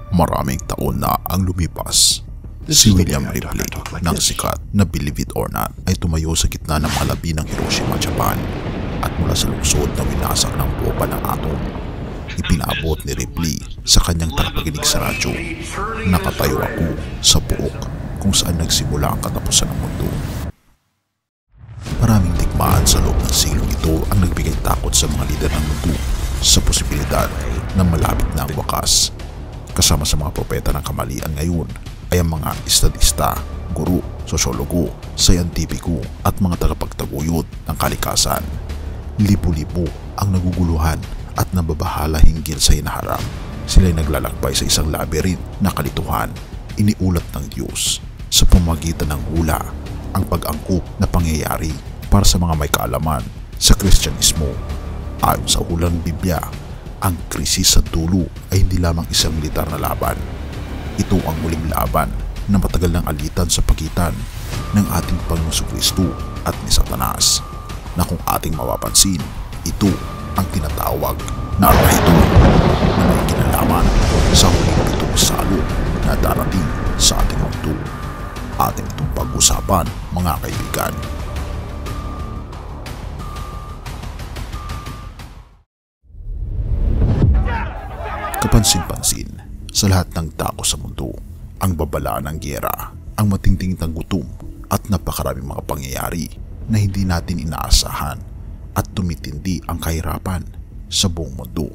Maraming taon na ang lumipas. Si William Ripley ng sikat na Believe It or Not ay tumayo sa gitna ng mga labi ng Hiroshima, Japan, at mula sa lungsod na winasak ng bomba ng atom, ipinabot ni Ripley sa kanyang tagapakinig sa radyo, "Nakatayo ako sa buok kung saan nagsimula ang katapusan ng mundo." Maraming digmaan sa loob ng siglong ito ang nagbigay takot sa mga lider ng mundo sa posibilidad na malapit na ang wakas. Kasama sa mga propeta ng kamalian ngayon ay ang mga estadista, guro, sosyologo, sayantipiko at mga tagapagtaguyod ng kalikasan. Libo-libo ang naguguluhan at nababahala hinggil sa hinaharap. Sila'y naglalakbay sa isang labyrinth na kalituhan, iniulat ng Diyos sa pamamagitan ng hula, ang pag-angkop na pangyayari para sa mga may kaalaman sa Kristyanismo. Ayon sa hulang Biblia, ang krisis sa dulo ay hindi lamang isang militar na laban. Ito ang muling laban na matagal ng alitan sa pagitan ng ating Panginoong Kristo at ni Satanas, na kung ating mapapansin, ito ang tinatawag na Armageddon na may kinalaman sa huling pitong salot na darating sa ating mundo. Ating itong pag-usapan, mga kaibigan. Kapansin-pansin sa lahat ng tao sa mundo, ang babala ng giyera, ang matinding gutom at napakaraming mga pangyayari na hindi natin inaasahan at tumitindi ang kahirapan sa buong mundo.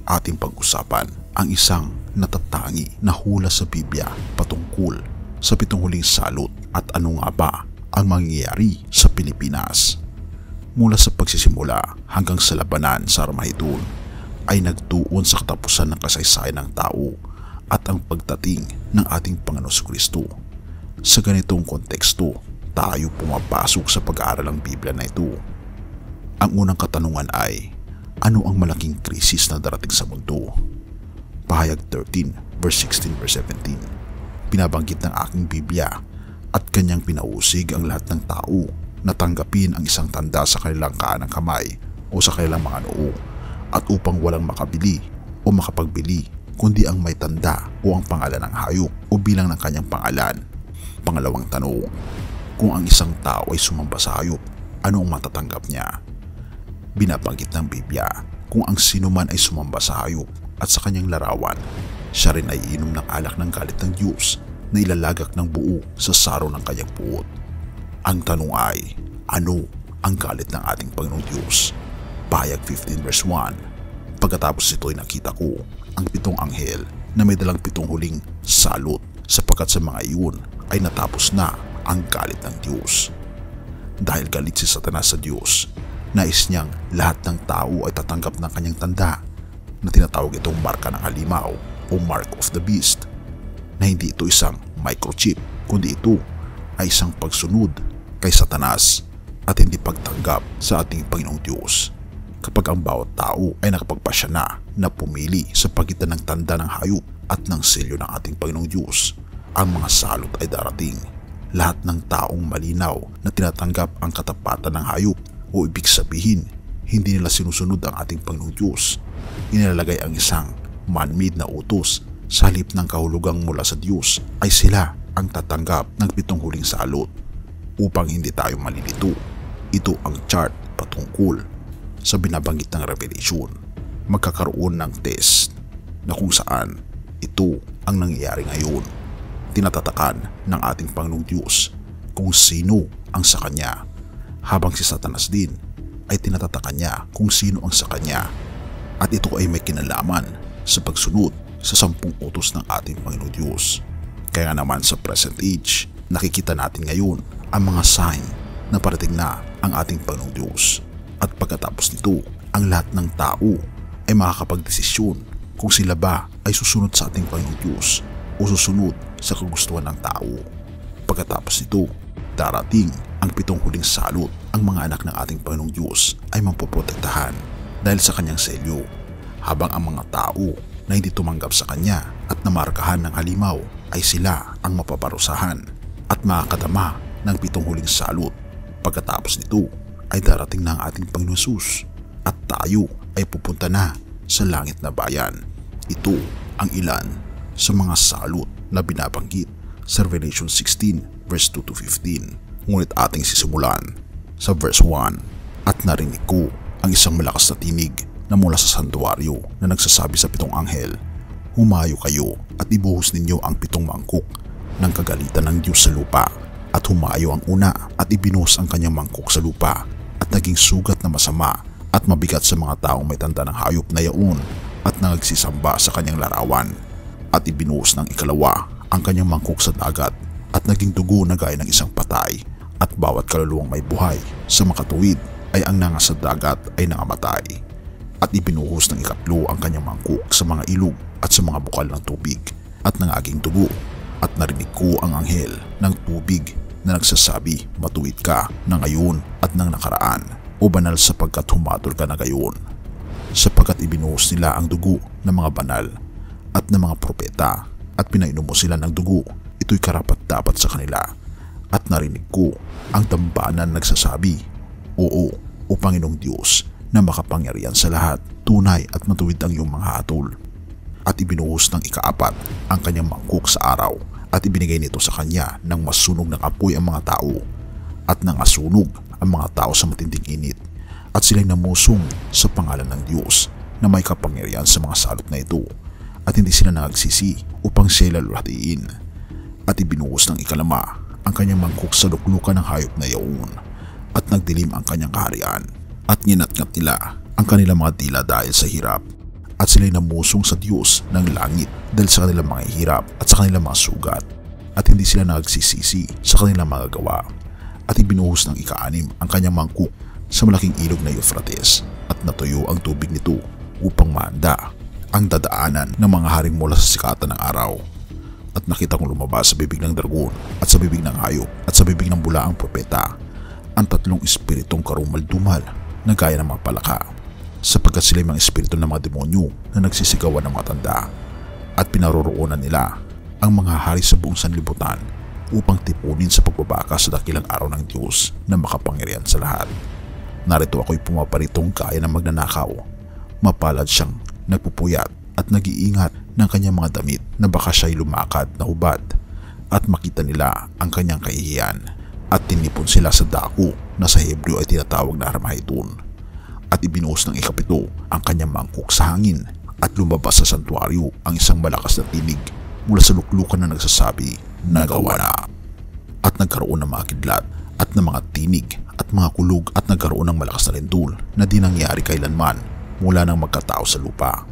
Ating pag-usapan ang isang natatangi na hula sa Biblia patungkol sa pitong huling salot at ano nga ba ang mangyayari sa Pilipinas. Mula sa pagsisimula hanggang sa labanan sa Armageddon ay nagtuon sa katapusan ng kasaysayan ng tao at ang pagdating ng ating Panginoong Kristo. Sa ganitong konteksto, tayo pumapasok sa pag-aaral ng Biblia na ito. Ang unang katanungan ay, ano ang malaking krisis na darating sa mundo? Pahayag 13, verse 16, verse 17. Binabanggit ng aking Biblia at kanyang pinausig ang lahat ng tao na tanggapin ang isang tanda sa kanilang kaanang kamay o sa kanilang mga noo, at upang walang makabili o makapagbili kundi ang may tanda o ang pangalan ng hayop o bilang ng kanyang pangalan. Pangalawang tanong, kung ang isang tao ay sumamba sa hayop, ano ang matatanggap niya? Binabanggit ng Biblia, kung ang sinuman ay sumamba sa hayop at sa kanyang larawan, siya rin ay iinom ng alak ng galit ng Diyos na ilalagak ng buo sa saro ng kanyang puot. Ang tanong ay, ano ang galit ng ating Panginoong Diyos? Pahayag 15 verse 1. Pagkatapos ito ay nakita ko ang pitong anghel na may dalang pitong huling salot, sapagkat sa mga iyon ay natapos na ang galit ng Diyos. Dahil galit si Satanas sa Diyos, nais niyang lahat ng tao ay tatanggap ng kanyang tanda na tinatawag itong marka ng halimaw o mark of the beast, na hindi ito isang microchip kundi ito ay isang pagsunod kay Satanas at hindi pagtanggap sa ating Panginoong Diyos. Kapag ang bawat tao ay nakapagpasya na pumili sa pagitan ng tanda ng hayop at ng selyo ng ating Panginoong Diyos, ang mga salot ay darating. Lahat ng taong malinaw na tinatanggap ang katapatan ng hayop o ibig sabihin, hindi nila sinusunod ang ating Panginoong Diyos, inilalagay ang isang man-made na utos sa halip ng kahulugang mula sa Diyos, ay sila ang tatanggap ng pitong huling salot. Upang hindi tayo malilito, ito ang chart patungkol sa binabanggit ng Revelation. Magkakaroon ng test na kung saan ito ang nangyayari ngayon. Tinatatakan ng ating Panginoong Diyos kung sino ang sa Kanya, habang si Satanas din ay tinatatakan niya kung sino ang sa Kanya, at ito ay may kinalaman sa pagsunod sa 10 utos ng ating Panginoong Diyos. Kaya naman sa present age, nakikita natin ngayon ang mga sign na parating na ang ating Panginoong Diyos. At pagkatapos nito, ang lahat ng tao ay makakapagdesisyon kung sila ba ay susunod sa ating Panginoong Diyos o susunod sa kagustuhan ng tao. Pagkatapos nito, darating ang pitong huling salot. Ang mga anak ng ating Panginoong Diyos ay mapoprotektahan dahil sa kanyang selyo, habang ang mga tao na hindi tumanggap sa kanya at namarkahan ng halimaw ay sila ang mapaparusahan at makakadama ng pitong huling salot. Pagkatapos nito, ay darating na ang ating Panginoon Jesus at tayo ay pupunta na sa langit na bayan. Ito ang ilan sa mga salot na binabanggit sa Revelation 16 verse 2 to 15. Ngunit ating sisimulan sa verse 1. At narinig ko ang isang malakas na tinig na mula sa santuaryo na nagsasabi sa 7 anghel, humayo kayo at ibuhos ninyo ang 7 mangkok ng kagalitan ng Diyos sa lupa. At humayo ang una at ibinuhos ang kanyang mangkok sa lupa at naging sugat na masama at mabigat sa mga taong may tanda ng hayop na yaon at nagsisamba sa kanyang larawan. At ibinuhos ng ikalawa ang kanyang mangkok sa dagat at naging dugo na gaya ng isang patay. At bawat kaluluwang may buhay sa makatuwid ay ang nangas sa dagat ay nangamatay. At ibinuhos ng ikatlo ang kanyang mangkok sa mga ilog at sa mga bukal ng tubig at nangaging dugo. At narinig ko ang anghel ng tubig na nagsasabi, matuwid ka na ngayon at ng nakaraan, o banal sapagkat humatol ka na gayon. Sapagkat ibinuhos nila ang dugo ng mga banal at ng mga propeta at pinainom mo sila ng dugo, ito'y karapat-dapat sa kanila. At narinig ko ang tambanan nagsasabi, oo, o Panginoong Diyos na makapangyarihan sa lahat, tunay at matuwid ang iyong mga hatol. At ibinuhos ng ikaapat ang kanyang mangkok sa araw at ibinigay nito sa kanya ng masunog ng apoy ang mga tao at nang asunog ang mga tao sa matinding init at sila'y namusong sa pangalan ng Diyos na may kapangyarihan sa mga salot na ito at hindi sila nagsisi upang sila lulatiin. At ibinuhos ng ikalama ang kanyang mangkok sa luklukan ng hayop na yaon at nagdilim ang kanyang kaharian at nginat-ngat nila ang kanilang mga dila dahil sa hirap. At sila'y namusong sa Diyos ng langit dahil sa kanilang mga hirap at sa kanilang mga sugat at hindi sila nagsisisi sa kanilang mga gawa. At ibinuhos ng ika-6 ang kanyang mangkok sa malaking ilog na Euphrates at natuyo ang tubig nito upang mahanda ang dadaanan ng mga haring mula sa sikatan ng araw. At nakita kong lumabas sa bibig ng dragon at sa bibig ng hayop at sa bibig ng bulaang propeta ang 3 espiritong karumal-dumal na gaya ng mga palaka, sapagkat sila mga espiritu ng mga demonyo na nagsisigawan ng mga tanda at pinaroroonan nila ang mga hari sa buong sanlibutan upang tipunin sa pagbabaka sa dakilang araw ng Diyos na makapangyarihan sa lahat. Narito ako'y pumaparitong gaya ng magnanakaw. Mapalad siyang nagpupuyat at nag-iingat ng kanyang mga damit na baka siya'y lumakad na hubad at makita nila ang kanyang kahihiyan at tinipon sila sa dako na sa Hebreo ay tinatawag na Armageddon. At ibinuhos ng ikapito ang kanyang mangkok sa hangin at lumabas sa santuaryo ang isang malakas na tinig mula sa luklukan na nagsasabi, nagawa na. At nagkaroon ng mga kidlat at ng mga tinig at mga kulog at nagkaroon ng malakas na lindol na di nangyari kailanman mula nang magkatao sa lupa.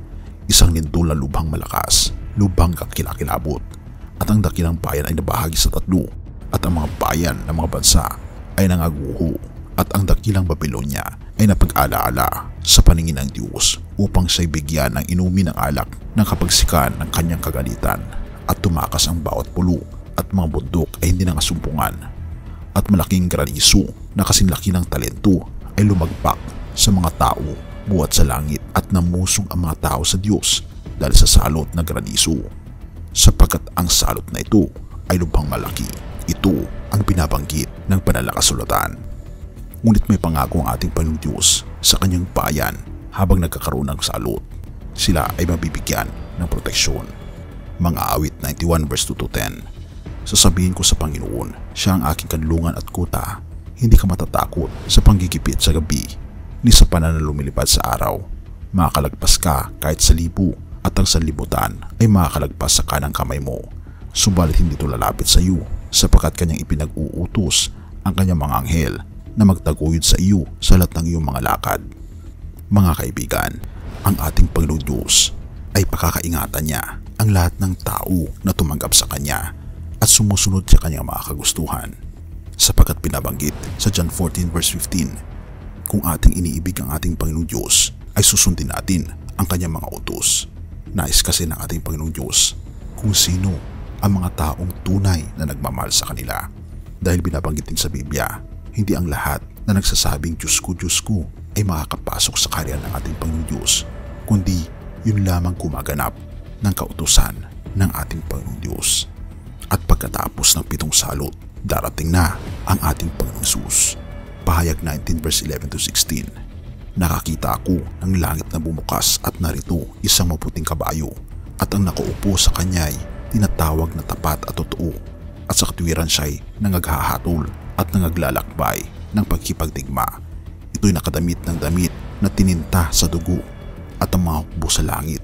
Isang lindol na lubhang malakas, lubhang kakilakilabot, at ang dakilang bayan ay nabahagi sa 3 at ang mga bayan ng mga bansa ay nangaguho at ang dakilang Babylonia ay napag-alaala sa paningin ng Diyos upang siya'y bigyan ng inumin ng alak ng kapagsikan ng kanyang kagalitan at tumakas ang bawat pulo at mga bundok ay hindi nangasumpungan at malaking granizo na kasinlaki ng talento ay lumagpak sa mga tao buhat sa langit at namusong ang mga tao sa Diyos dahil sa salot na granizo, sapagkat ang salot na ito ay lubhang malaki. Ito ang binabanggit ng banal na kasulatan. Ngunit may pangako ang ating Panginoong Diyos sa kanyang bayan habang nagkakaroon ng salot. Sila ay mabibigyan ng proteksyon. Mga awit 91 verse 2 to 10. Sasabihin ko sa Panginoon, siya ang aking kanlungan at kuta. Hindi ka matatakot sa panggigipit sa gabi, ni sa panan na lumilipad sa araw. Makakalagpas ka kahit sa 1,000 at ang sanlibutan ay makakalagpas sa kanang kamay mo. Subalit hindi ito lalapit sa iyo, sapagkat kanyang ipinag-uutos ang kanyang mga anghel na magtaguyod sa iyo sa lahat ng iyong mga lakad. Mga kaibigan, ang ating Panginoong Diyos ay pakakaingatan niya ang lahat ng tao na tumanggap sa kanya at sumusunod sa kanyang mga kagustuhan. Sapagkat binabanggit sa John 14 verse 15, kung ating iniibig ang ating Panginoong Diyos ay susundin natin ang kanyang mga utos. Nais kasi ng ating Panginoong Diyos kung sino ang mga taong tunay na nagmamahal sa kanila. Dahil binabanggit din sa Biblia, hindi ang lahat na nagsasabing Diyos ko ay makakapasok sa kaharian ng ating Panginoong Diyos, kundi yun lamang gumaganap ng kautusan ng ating Panginoong Diyos. At pagkatapos ng 7 salot, darating na ang ating Panginoong Jesus. Pahayag 19 verse 11 to 16. Nakakita ako ng langit na bumukas at narito isang maputing kabayo at ang nakaupo sa kanya ay tinatawag na tapat at totoo, at sa katwiran siya ay nangaghahatol at nangaglalakbay ng pagkipagdigma. Ito'y nakadamit ng damit na tininta sa dugo, at ang mga hukbo sa langit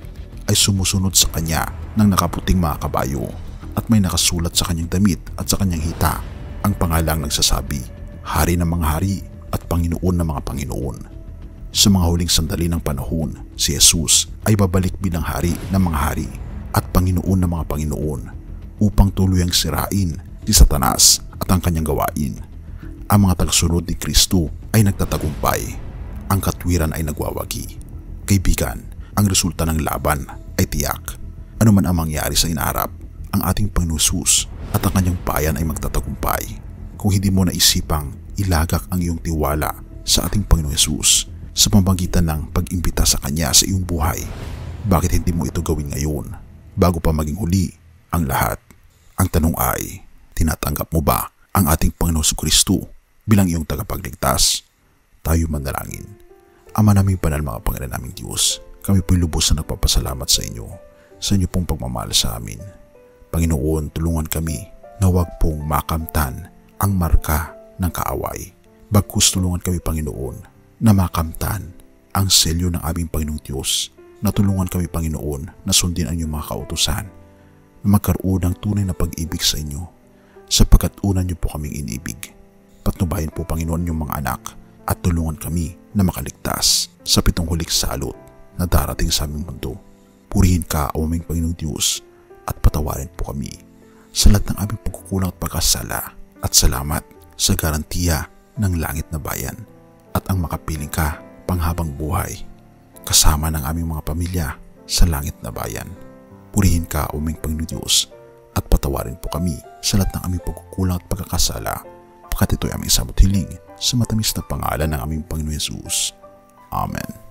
ay sumusunod sa kanya ng nakaputing mga kabayo, at may nakasulat sa kanyang damit at sa kanyang hita ang pangalang nagsasabi, Hari ng mga hari at Panginoon ng mga Panginoon. Sa mga huling sandali ng panahon, si Jesus ay babalik bilang hari ng mga hari at Panginoon ng mga Panginoon upang tuluyang sirain si Satanas at ang kanyang gawain. Ang mga tagasunod ni Kristo ay nagtatagumpay. Ang katwiran ay nagwawagi. Kaibigan, ang resulta ng laban ay tiyak. Ano man ang mangyari sa inaharap, ang ating Panginoon Jesus at ang kanyang bayan ay magtatagumpay. Kung hindi mo naisipang ilagak ang iyong tiwala sa ating Panginoon Jesus sa pamamagitan ng pag-imbita sa Kanya sa iyong buhay, bakit hindi mo ito gawin ngayon bago pa maging huli ang lahat? Ang tanong ay, tinatanggap mo ba ang ating Panginoon Kristo bilang iyong tagapagligtas? Tayo manalangin. Ama naming banal, mga Panginoon naming Diyos, kami po'y lubos na nagpapasalamat sa inyo pong pagmamahal sa amin. Panginoon, tulungan kami na huwag pong makamtan ang marka ng kaaway. Bagkus tulungan kami, Panginoon, na makamtan ang selyo ng aming Panginoong Diyos. Natulungan kami, Panginoon, na sundin ang iyong mga kautusan, na magkaroon ng tunay na pag-ibig sa inyo, sapagkat una niyo po kaming inibig. Patnubayan po, Panginoon, yung mga anak at tulungan kami na makaligtas sa pitong huling salot na darating sa aming mundo. Purihin ka, o aming Panginoong Diyos, at patawarin po kami sa lahat ng aming pagkukulang at pagkasala, at salamat sa garantiya ng langit na bayan at ang makapiling ka panghabang buhay kasama ng aming mga pamilya sa langit na bayan. Purihin ka, o aming Panginoong Diyos, at patawarin po kami sa lahat ng aming pagkukulang at pagkakasala, pagkat ito'y aming samot hiling sa matamis na pangalan ng aming Panginoon Jesus. Amen.